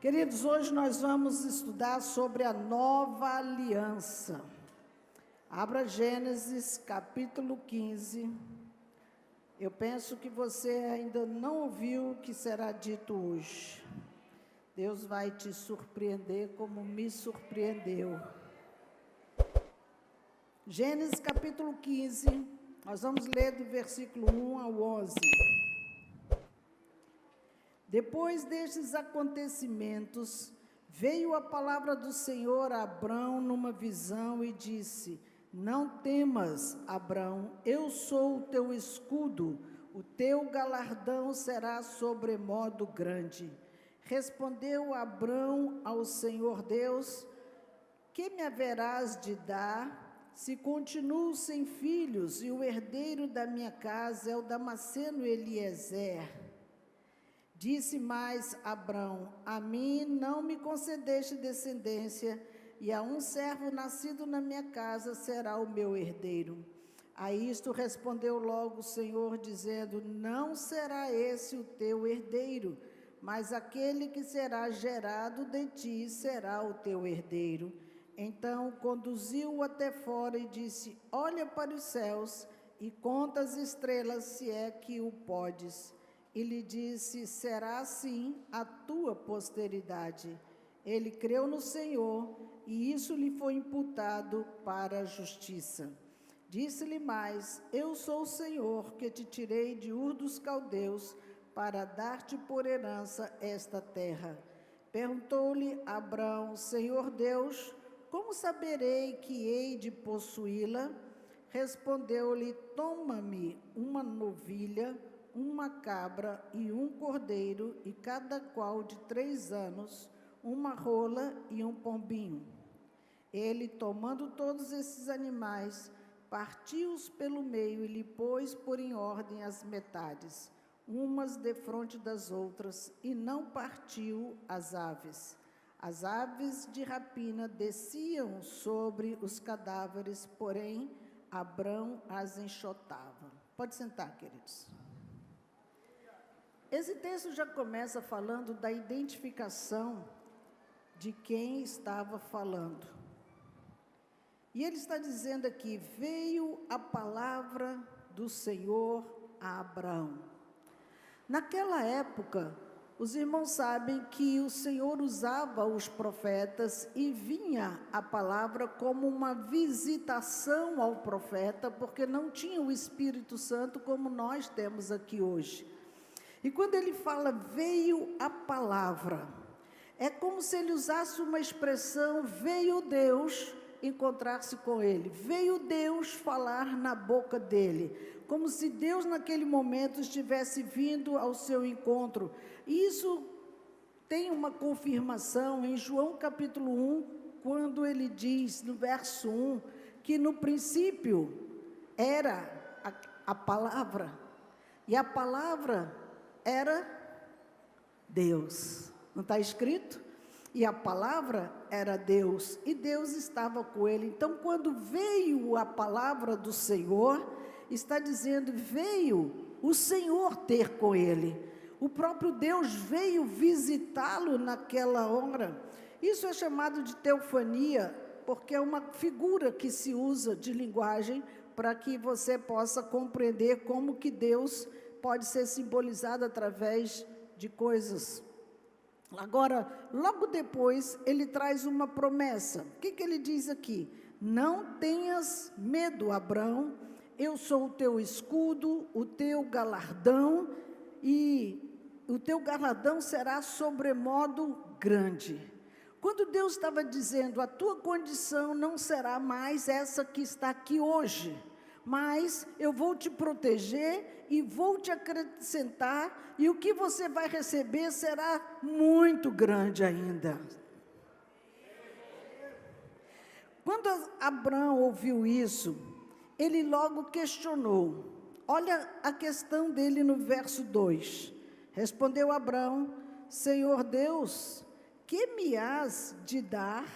Queridos, hoje nós vamos estudar sobre a nova aliança. Abra Gênesis capítulo 15. Eu penso que você ainda não ouviu o que será dito hoje. Deus vai te surpreender como me surpreendeu. Gênesis capítulo 15, nós vamos ler do versículo 1 ao 11. Depois destes acontecimentos, veio a palavra do Senhor a Abrão numa visão e disse: Não temas, Abrão, eu sou o teu escudo, o teu galardão será sobremodo grande. Respondeu Abrão ao Senhor Deus: Que me haverás de dar, se continuo sem filhos, e o herdeiro da minha casa é o Damasceno Eliezer? Disse mais Abrão: A mim não me concedeste descendência, e a um servo nascido na minha casa será o meu herdeiro. A isto respondeu logo o Senhor, dizendo: Não será esse o teu herdeiro, mas aquele que será gerado de ti será o teu herdeiro. Então conduziu-o até fora e disse: Olha para os céus e conta as estrelas, se é que o podes. E lhe disse: Será assim a tua posteridade. Ele creu no Senhor, e isso lhe foi imputado para a justiça. Disse-lhe mais: Eu sou o Senhor, que te tirei de Ur dos Caldeus, para dar-te por herança esta terra. Perguntou-lhe Abrão: Senhor Deus, como saberei que hei de possuí-la? Respondeu-lhe: Toma-me uma novilha, uma cabra e um cordeiro, e cada qual de 3 anos, uma rola e um pombinho. Ele, tomando todos esses animais, partiu-os pelo meio e lhe pôs por em ordem as metades, umas defronte das outras, e não partiu as aves. As aves de rapina desciam sobre os cadáveres, porém Abrão as enxotava. Pode sentar, queridos. Esse texto já começa falando da identificação de quem estava falando. E ele está dizendo aqui: veio a palavra do Senhor a Abrão. Naquela época, os irmãos sabem que o Senhor usava os profetas e vinha a palavra como uma visitação ao profeta, porque não tinha o Espírito Santo como nós temos aqui hoje. E quando ele fala, veio a palavra, é como se ele usasse uma expressão: veio Deus encontrar-se com ele, veio Deus falar na boca dele, como se Deus naquele momento estivesse vindo ao seu encontro. E isso tem uma confirmação em João capítulo 1, quando ele diz, no verso 1, que no princípio era a palavra, e a palavra era Deus. Não está escrito? E a palavra era Deus, e Deus estava com ele. Então, quando veio a palavra do Senhor, está dizendo, veio o Senhor ter com ele. O próprio Deus veio visitá-lo naquela hora. Isso é chamado de teofania, porque é uma figura que se usa de linguagem para que você possa compreender como que Deus pode ser simbolizado através de coisas. Agora, logo depois, ele traz uma promessa. O que ele diz aqui? Não tenhas medo, Abrão, eu sou o teu escudo, o teu galardão, e o teu galardão será sobremodo grande. Quando Deus estava dizendo, a tua condição não será mais essa que está aqui hoje, mas eu vou te proteger e vou te acrescentar, e o que você vai receber será muito grande ainda. Quando Abrão ouviu isso, ele logo questionou. Olha a questão dele no verso 2. Respondeu Abrão: Senhor Deus, que me hás de dar?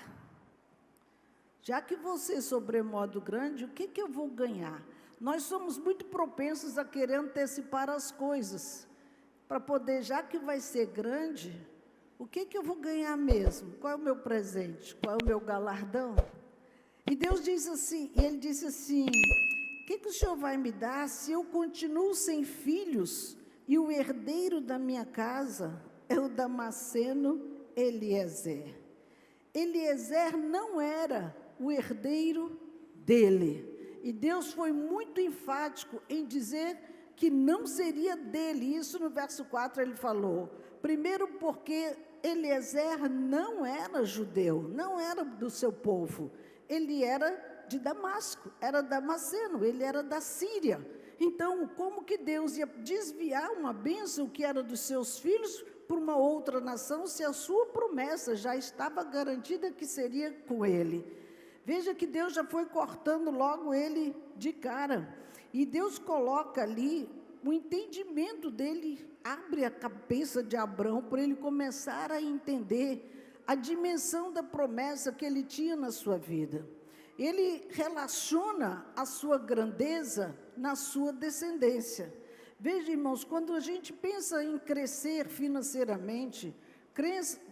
Já que você é sobremodo grande, o que eu vou ganhar? Nós somos muito propensos a querer antecipar as coisas, para poder, já que vai ser grande, O que eu vou ganhar mesmo? Qual é o meu presente? Qual é o meu galardão? E Deus diz assim, e ele disse assim, o que o Senhor vai me dar se eu continuo sem filhos e o herdeiro da minha casa é o Damasceno Eliezer? Eliezer não era o herdeiro dele. E Deus foi muito enfático em dizer que não seria dele. Isso no verso 4 ele falou. Primeiro porque Eliezer não era judeu, não era do seu povo. Ele era de Damasco, era damasceno, ele era da Síria. Então, como que Deus ia desviar uma bênção que era dos seus filhos para uma outra nação, se a sua promessa já estava garantida que seria com ele? Veja que Deus já foi cortando logo ele de cara. E Deus coloca ali o entendimento dele, abre a cabeça de Abrão para ele começar a entender a dimensão da promessa que ele tinha na sua vida. Ele relaciona a sua grandeza na sua descendência. Veja, irmãos, quando a gente pensa em crescer financeiramente,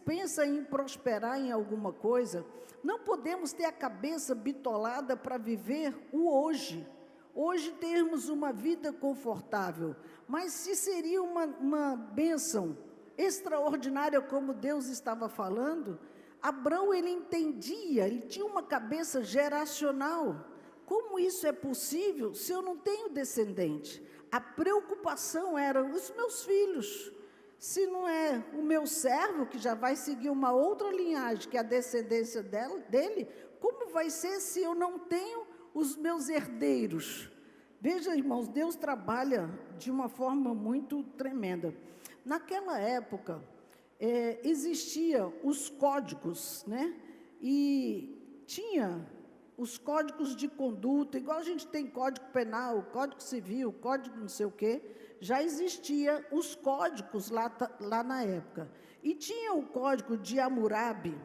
pensa em prosperar em alguma coisa, não podemos ter a cabeça bitolada para viver o hoje. Hoje termos uma vida confortável, mas se seria uma bênção extraordinária como Deus estava falando, Abrão, ele entendia, ele tinha uma cabeça geracional. Como isso é possível se eu não tenho descendente? A preocupação era os meus filhos. Se não é o meu servo, que já vai seguir uma outra linhagem, que é a descendência dele, como vai ser se eu não tenho os meus herdeiros? Veja, irmãos, Deus trabalha de uma forma muito tremenda. Naquela época, existiam os códigos, né? E tinha os códigos de conduta, igual a gente tem código penal, código civil, código não sei o quê, já existia os códigos lá na época. E tinha o código de Hammurabi,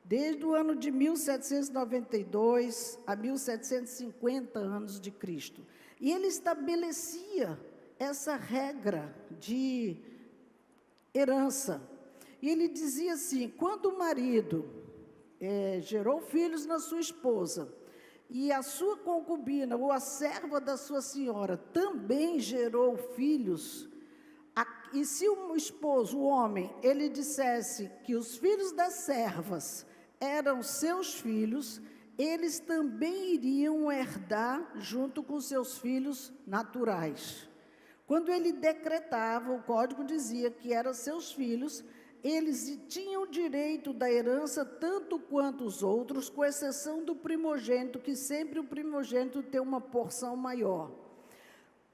desde o ano de 1792 a 1750 anos de Cristo. E ele estabelecia essa regra de herança. E ele dizia assim, quando o marido gerou filhos na sua esposa, e a sua concubina, ou a serva da sua senhora, também gerou filhos, e se o esposo, o homem, ele dissesse que os filhos das servas eram seus filhos, eles também iriam herdar junto com seus filhos naturais. Quando ele decretava, o código dizia que eram seus filhos, eles tinham direito da herança tanto quanto os outros, com exceção do primogênito, que sempre o primogênito tem uma porção maior.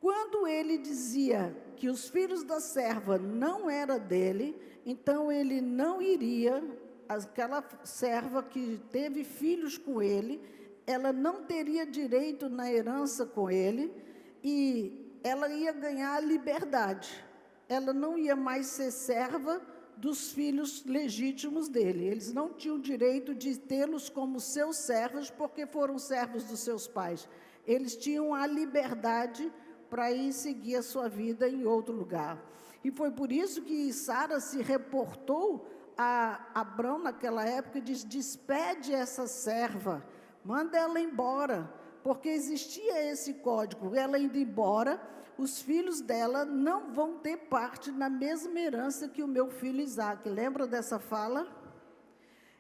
Quando ele dizia que os filhos da serva não eram dele, então ele não iria, aquela serva que teve filhos com ele, ela não teria direito na herança com ele, e ela ia ganhar a liberdade. Ela não ia mais ser serva dos filhos legítimos dele. Eles não tinham direito de tê-los como seus servos, porque foram servos dos seus pais. Eles tinham a liberdade para ir seguir a sua vida em outro lugar. E foi por isso que Sara se reportou a Abrão naquela época e disse, despede essa serva, manda ela embora, porque existia esse código, ela indo embora, os filhos dela não vão ter parte na mesma herança que o meu filho Isaac. Lembra dessa fala?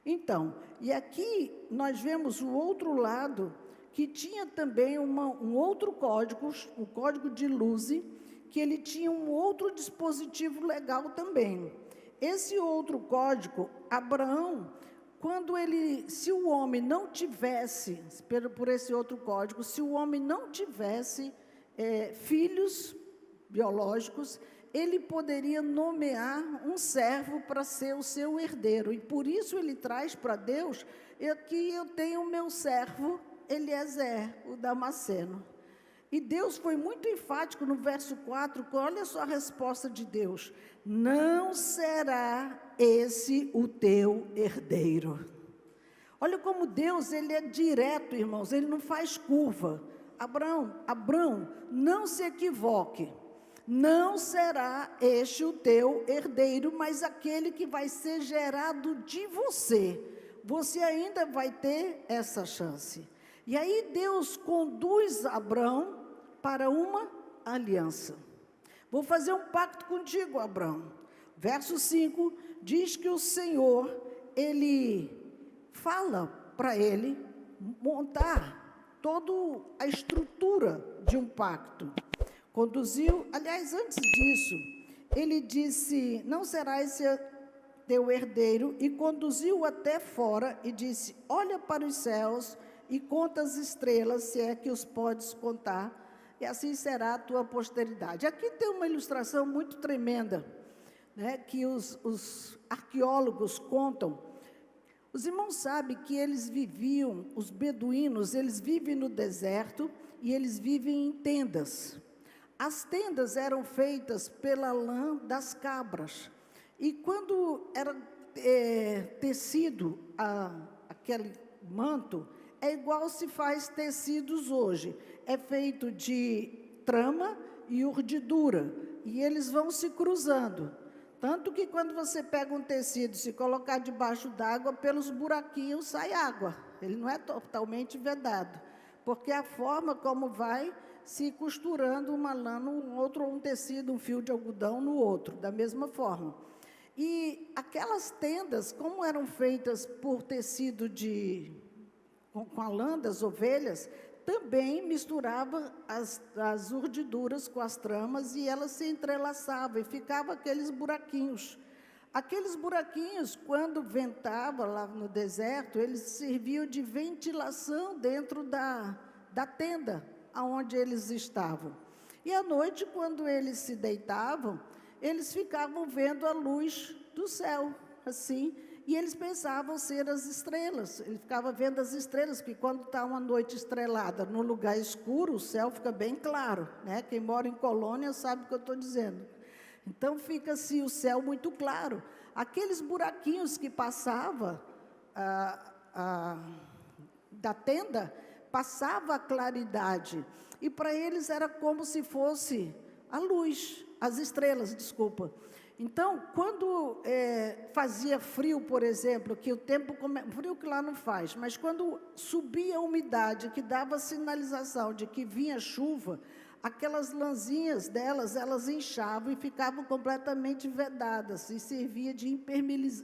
Então, e aqui nós vemos o outro lado, que tinha também um outro código, o código de Luzi, que ele tinha um outro dispositivo legal também. Esse outro código, Abraão, se o homem não tivesse, por esse outro código, se o homem não tivesse filhos biológicos, ele poderia nomear um servo para ser o seu herdeiro. E por isso ele traz para Deus, aqui eu tenho o meu servo Eliezer, o Damasceno. E Deus foi muito enfático no verso 4, olha só a resposta de Deus, não será esse o teu herdeiro. Olha como Deus, ele é direto, irmãos, ele não faz curva. Abrão, não se equivoque, não será este o teu herdeiro, mas aquele que vai ser gerado de você. Você ainda vai ter essa chance. E aí Deus conduz Abrão para uma aliança. Vou fazer um pacto contigo, Abrão. Verso 5 diz que o Senhor, ele fala para ele montar toda a estrutura de um pacto. Conduziu, aliás, antes disso, ele disse, não será esse teu herdeiro, e conduziu até fora e disse, olha para os céus e conta as estrelas, se é que os podes contar, e assim será a tua posteridade. Aqui tem uma ilustração muito tremenda, né, que os arqueólogos contam. Os irmãos sabem que eles viviam, os beduínos, eles vivem no deserto e eles vivem em tendas. As tendas eram feitas pela lã das cabras. E quando era tecido aquele manto, é igual se faz tecidos hoje. É feito de trama e urdidura. E eles vão se cruzando. Tanto que quando você pega um tecido, se colocar debaixo d'água, pelos buraquinhos sai água. Ele não é totalmente vedado. Porque a forma como vai se costurando uma lã no outro, um tecido, um fio de algodão no outro, da mesma forma. E aquelas tendas, como eram feitas por tecido com a lã das ovelhas, também misturava as urdiduras com as tramas e elas se entrelaçavam e ficavam aqueles buraquinhos. Aqueles buraquinhos, quando ventava lá no deserto, eles serviam de ventilação dentro da tenda aonde eles estavam. E à noite, quando eles se deitavam, eles ficavam vendo a luz do céu, assim, e eles pensavam ser as estrelas. Ele ficava vendo as estrelas, porque quando está uma noite estrelada no lugar escuro, o céu fica bem claro, né? Quem mora em Colônia sabe o que eu estou dizendo. Então, fica assim o céu muito claro. Aqueles buraquinhos que passavam da tenda, passava a claridade. E para eles era como se fosse a luz, as estrelas, desculpa. Então, quando fazia frio, por exemplo, que o tempo... Frio que lá não faz, mas quando subia a umidade, que dava sinalização de que vinha chuva, aquelas lãzinhas delas, elas inchavam e ficavam completamente vedadas, e servia de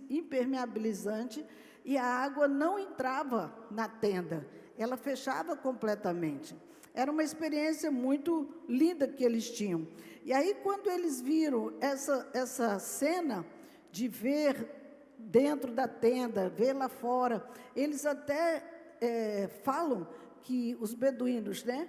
impermeabilizante, e a água não entrava na tenda, ela fechava completamente. Era uma experiência muito linda que eles tinham. E aí, quando eles viram essa cena de ver dentro da tenda, ver lá fora, eles até falam que os beduínos, né?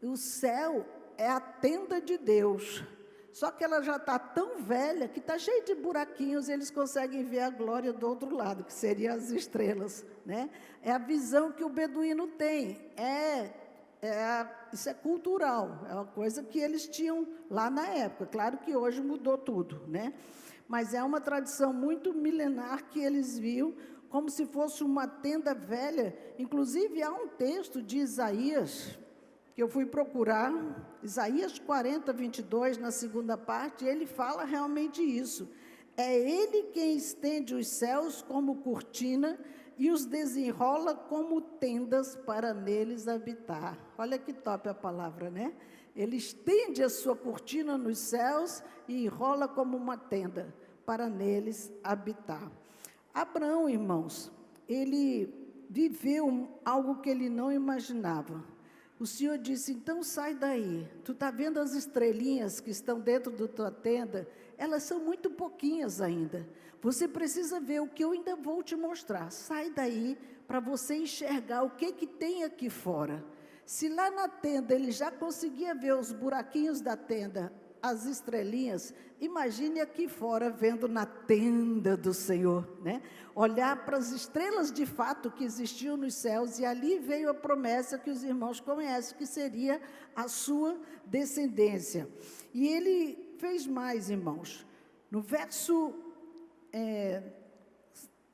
O céu é a tenda de Deus. Só que ela já está tão velha que está cheia de buraquinhos, eles conseguem ver a glória do outro lado, que seriam as estrelas, né? É a visão que o beduíno tem. Isso é cultural, é uma coisa que eles tinham lá na época. Claro que hoje mudou tudo, né? Mas é uma tradição muito milenar que eles viam como se fosse uma tenda velha. Inclusive, há um texto de Isaías, que eu fui procurar, Isaías 40, 22, na segunda parte, ele fala realmente isso. É ele quem estende os céus como cortina e os desenrola como tendas para neles habitar. Olha que top a palavra, né? Ele estende a sua cortina nos céus e enrola como uma tenda para neles habitar. Abraão, irmãos, ele viveu algo que ele não imaginava. O Senhor disse, então sai daí, tu está vendo as estrelinhas que estão dentro da tua tenda? Elas são muito pouquinhas ainda. Você precisa ver o que eu ainda vou te mostrar. Sai daí para você enxergar o que tem aqui fora. Se lá na tenda ele já conseguia ver os buraquinhos da tenda, as estrelinhas, imagine aqui fora vendo na tenda do Senhor, né? Olhar para as estrelas de fato que existiam nos céus, e ali veio a promessa que os irmãos conhecem, que seria a sua descendência. E ele fez mais, irmãos. No verso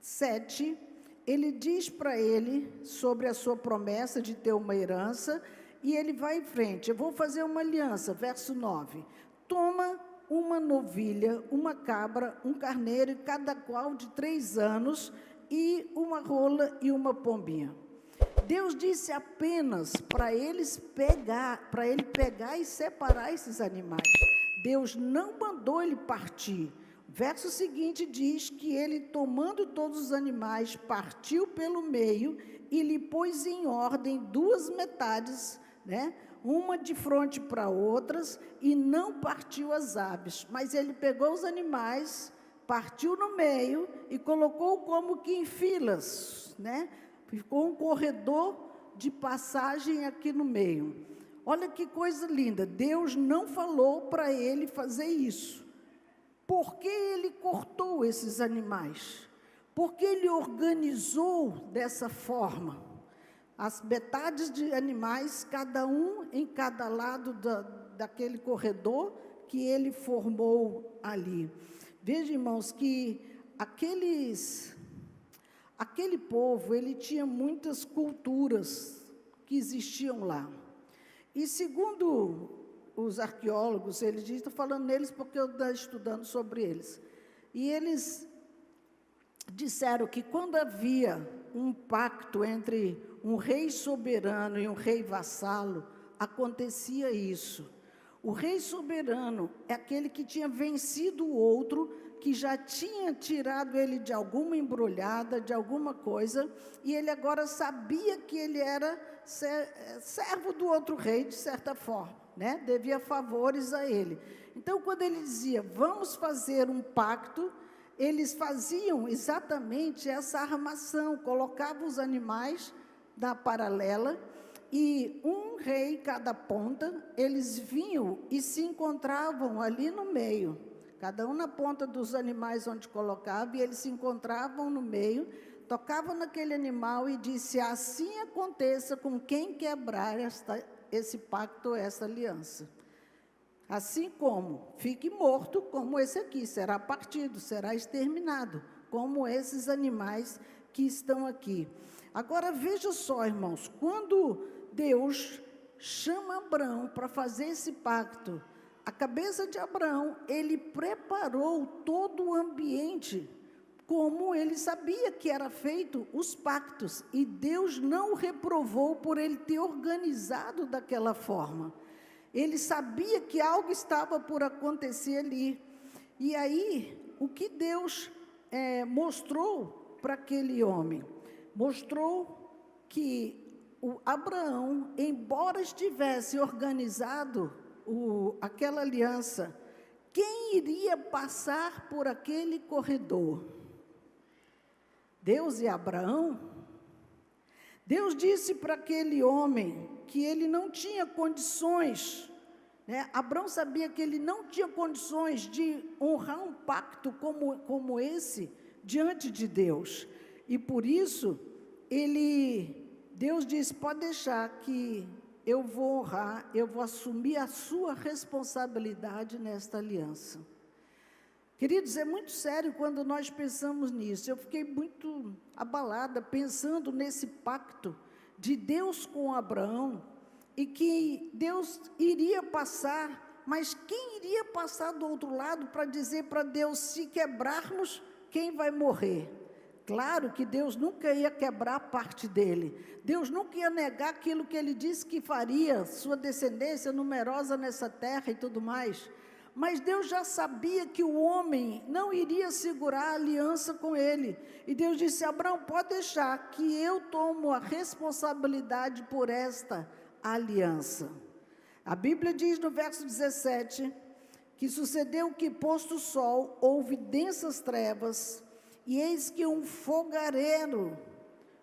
7, ele diz para ele sobre a sua promessa de ter uma herança, e ele vai em frente. Eu vou fazer uma aliança, verso 9. toma uma novilha, uma cabra, um carneiro, cada qual de 3 anos, e uma rola e uma pombinha. Deus disse apenas para ele pegar e separar esses animais. Deus não mandou ele partir. O verso seguinte diz que ele, tomando todos os animais, partiu pelo meio e lhe pôs em ordem 2 metades, né? Uma de frente para outras, e não partiu as aves. Mas ele pegou os animais, partiu no meio e colocou como que em filas, né? Ficou um corredor de passagem aqui no meio. Olha que coisa linda, Deus não falou para ele fazer isso. Por que ele cortou esses animais? Por que ele organizou dessa forma? As metades de animais, cada um em cada lado daquele corredor que ele formou ali. Veja, irmãos, que aquele povo, ele tinha muitas culturas que existiam lá. E segundo os arqueólogos, eles dizem, estou falando neles porque eu estou estudando sobre eles. E eles disseram que quando havia um pacto entre um rei soberano e um rei vassalo, acontecia isso. O rei soberano é aquele que tinha vencido o outro, que já tinha tirado ele de alguma embrulhada, de alguma coisa, e ele agora sabia que ele era servo do outro rei, de certa forma, né? Devia favores a ele. Então, quando ele dizia, vamos fazer um pacto, eles faziam exatamente essa armação, colocavam os animais na paralela, e um rei cada ponta, eles vinham e se encontravam ali no meio, cada um na ponta dos animais onde colocava, e eles se encontravam no meio, tocavam naquele animal e disse, assim aconteça com quem quebrar esse pacto, essa aliança. Assim como fique morto, como esse aqui, será partido, será exterminado, como esses animais que estão aqui. Agora, veja só, irmãos, quando Deus chama Abraão para fazer esse pacto, a cabeça de Abraão, ele preparou todo o ambiente, como ele sabia que era feito os pactos, e Deus não o reprovou por ele ter organizado daquela forma. Ele sabia que algo estava por acontecer ali. E aí, o que Deus mostrou para aquele homem? Mostrou que o Abraão, embora estivesse organizado aquela aliança, quem iria passar por aquele corredor? Deus e Abraão? Deus disse para aquele homem que ele não tinha condições, né? Abraão sabia que ele não tinha condições de honrar um pacto como esse diante de Deus. E por isso, Deus disse, pode deixar que eu vou honrar, eu vou assumir a sua responsabilidade nesta aliança. Queridos, é muito sério quando nós pensamos nisso. Eu fiquei muito abalada pensando nesse pacto de Deus com Abraão, e que Deus iria passar, mas quem iria passar do outro lado para dizer para Deus, se quebrarmos, quem vai morrer? Claro que Deus nunca ia quebrar parte dele, Deus nunca ia negar aquilo que ele disse que faria, sua descendência numerosa nessa terra e tudo mais, mas Deus já sabia que o homem não iria segurar a aliança com ele, e Deus disse, Abraão, pode deixar que eu tomo a responsabilidade por esta aliança. A Bíblia diz no verso 17, que sucedeu que posto o sol, houve densas trevas, e eis que um fogareiro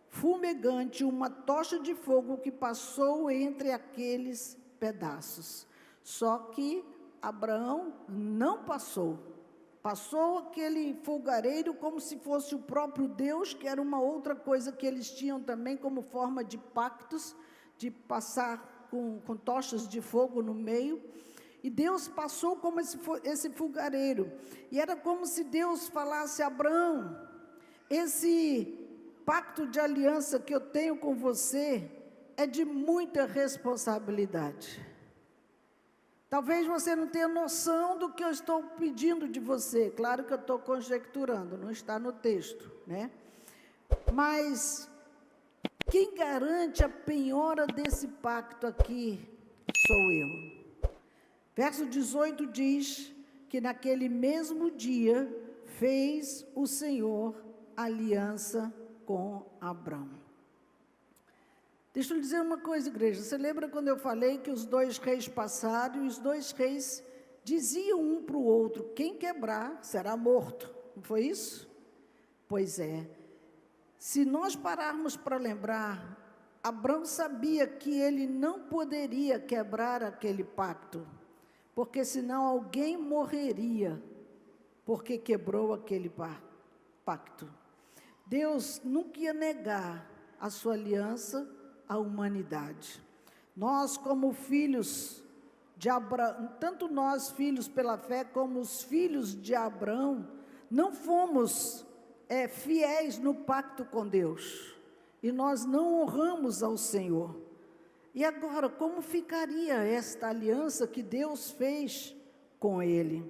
fumegante, uma tocha de fogo que passou entre aqueles pedaços. Só que Abraão não passou. Passou aquele fogareiro como se fosse o próprio Deus, que era uma outra coisa que eles tinham também como forma de pactos, de passar com tochas de fogo no meio. E Deus passou como esse fogareiro. E era como se Deus falasse, Abraão, esse pacto de aliança que eu tenho com você é de muita responsabilidade. Talvez você não tenha noção do que eu estou pedindo de você. Claro que eu estou conjecturando, não está no texto, né? Mas quem garante a penhora desse pacto aqui sou eu. Verso 18 diz que naquele mesmo dia fez o Senhor aliança com Abrão. Deixa eu lhe dizer uma coisa, igreja. Você lembra quando eu falei que os 2 reis passaram e os 2 reis diziam um para o outro: quem quebrar será morto. Não foi isso? Pois é. Se nós pararmos para lembrar, Abrão sabia que ele não poderia quebrar aquele pacto, porque senão alguém morreria, porque quebrou aquele pacto. Deus nunca ia negar a sua aliança à humanidade. Nós, como filhos de Abraão, tanto nós, filhos pela fé, como os filhos de Abraão, não fomos fiéis no pacto com Deus, e nós não honramos ao Senhor. E agora, como ficaria esta aliança que Deus fez com ele?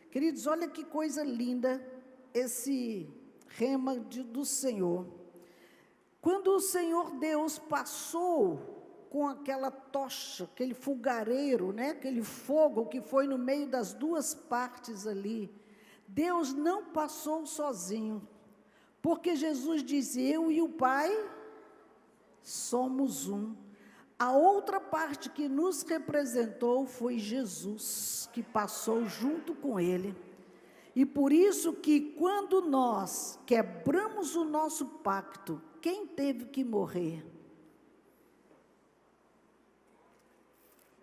Queridos, olha que coisa linda esse rema do Senhor. Quando o Senhor Deus passou com aquela tocha, aquele fogareiro, né, aquele fogo que foi no meio das 2 partes ali, Deus não passou sozinho, porque Jesus disse: eu e o Pai somos um. A outra parte que nos representou foi Jesus, que passou junto com ele. E por isso que quando nós quebramos o nosso pacto, quem teve que morrer?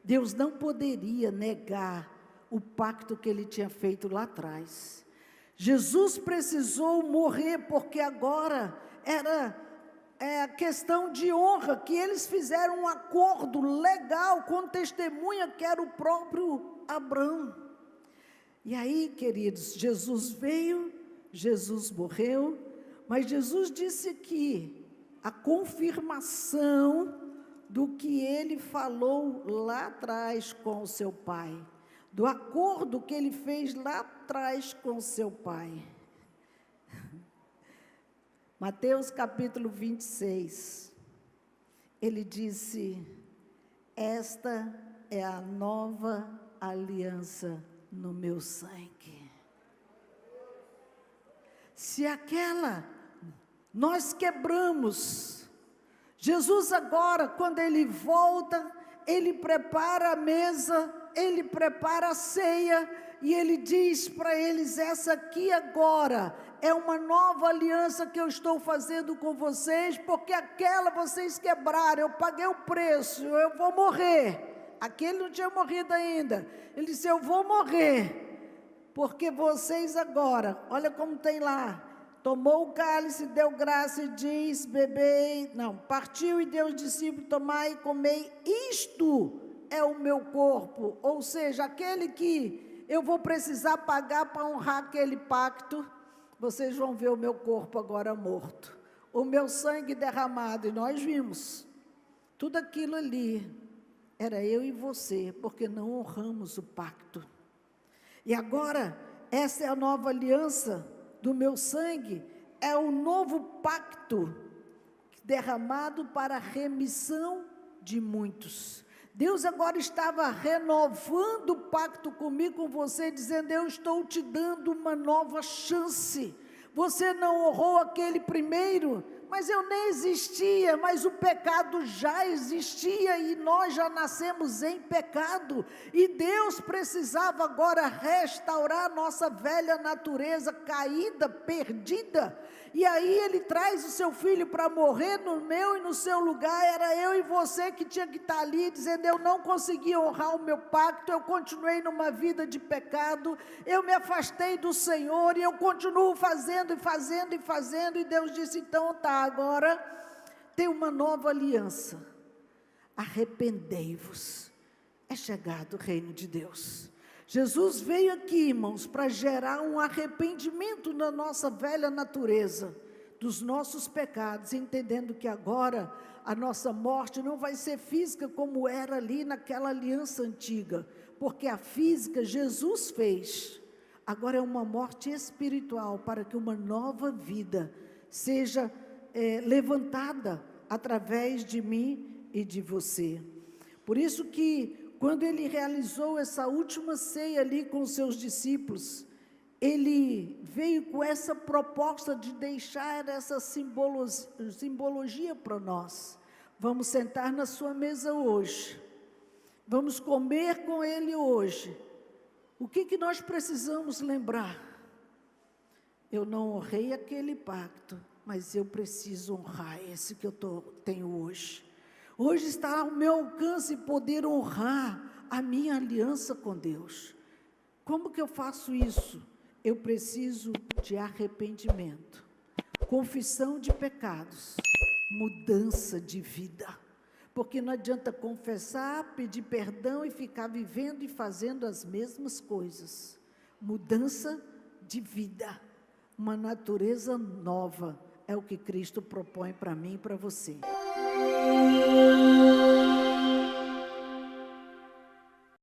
Deus não poderia negar o pacto que ele tinha feito lá atrás. Jesus precisou morrer, porque agora era questão de honra, que eles fizeram um acordo legal com testemunha, que era o próprio Abrão. E aí, queridos, Jesus veio, Jesus morreu, mas Jesus disse aqui a confirmação do que ele falou lá atrás com o seu pai, do acordo que ele fez lá atrás com o seu pai. Mateus capítulo 26, ele disse: esta é a nova aliança no meu sangue. Se aquela nós quebramos, Jesus agora, quando ele volta, ele prepara a mesa, ele prepara a ceia, e ele diz para eles: essa aqui agora é uma nova aliança que eu estou fazendo com vocês, porque aquela vocês quebraram, eu paguei o preço, eu vou morrer. Aquele não tinha morrido ainda. Ele disse: eu vou morrer, porque vocês agora, olha como tem lá, tomou o cálice, deu graça e diz: bebei, não, partiu e deu aos discípulos: tomai e comei, isto é o meu corpo. Ou seja, aquele que eu vou precisar pagar para honrar aquele pacto, vocês vão ver o meu corpo agora morto, o meu sangue derramado. E nós vimos, tudo aquilo ali, era eu e você, porque não honramos o pacto. E agora, essa é a nova aliança do meu sangue, é o novo pacto derramado para a remissão de muitos. Deus agora estava renovando o pacto comigo, com você, dizendo: eu estou te dando uma nova chance. Você não honrou aquele primeiro, mas eu nem existia, mas o pecado já existia e nós já nascemos em pecado, e Deus precisava agora restaurar nossa velha natureza caída, perdida. E aí ele traz o seu filho para morrer no meu e no seu lugar. Era eu e você que tinha que estar ali, dizendo: eu não consegui honrar o meu pacto, eu continuei numa vida de pecado, eu me afastei do Senhor, e eu continuo fazendo e fazendo e fazendo. E Deus disse: então tá, agora tem uma nova aliança, arrependei-vos, é chegado o reino de Deus. Jesus veio aqui, irmãos, para gerar um arrependimento na nossa velha natureza, dos nossos pecados, entendendo que agora a nossa morte não vai ser física como era ali naquela aliança antiga, porque a física Jesus fez. Agora é uma morte espiritual, para que uma nova vida seja levantada através de mim e de você. Por isso que, quando ele realizou essa última ceia ali com os seus discípulos, ele veio com essa proposta de deixar essa simbologia para nós. Vamos sentar na sua mesa hoje, vamos comer com ele hoje. O que nós precisamos lembrar? Eu não honrei aquele pacto, mas eu preciso honrar esse que eu tenho hoje. Hoje está ao meu alcance poder honrar a minha aliança com Deus. Como que eu faço isso? Eu preciso de arrependimento, confissão de pecados, mudança de vida. Porque não adianta confessar, pedir perdão e ficar vivendo e fazendo as mesmas coisas. Mudança de vida, uma natureza nova, é o que Cristo propõe para mim e para você.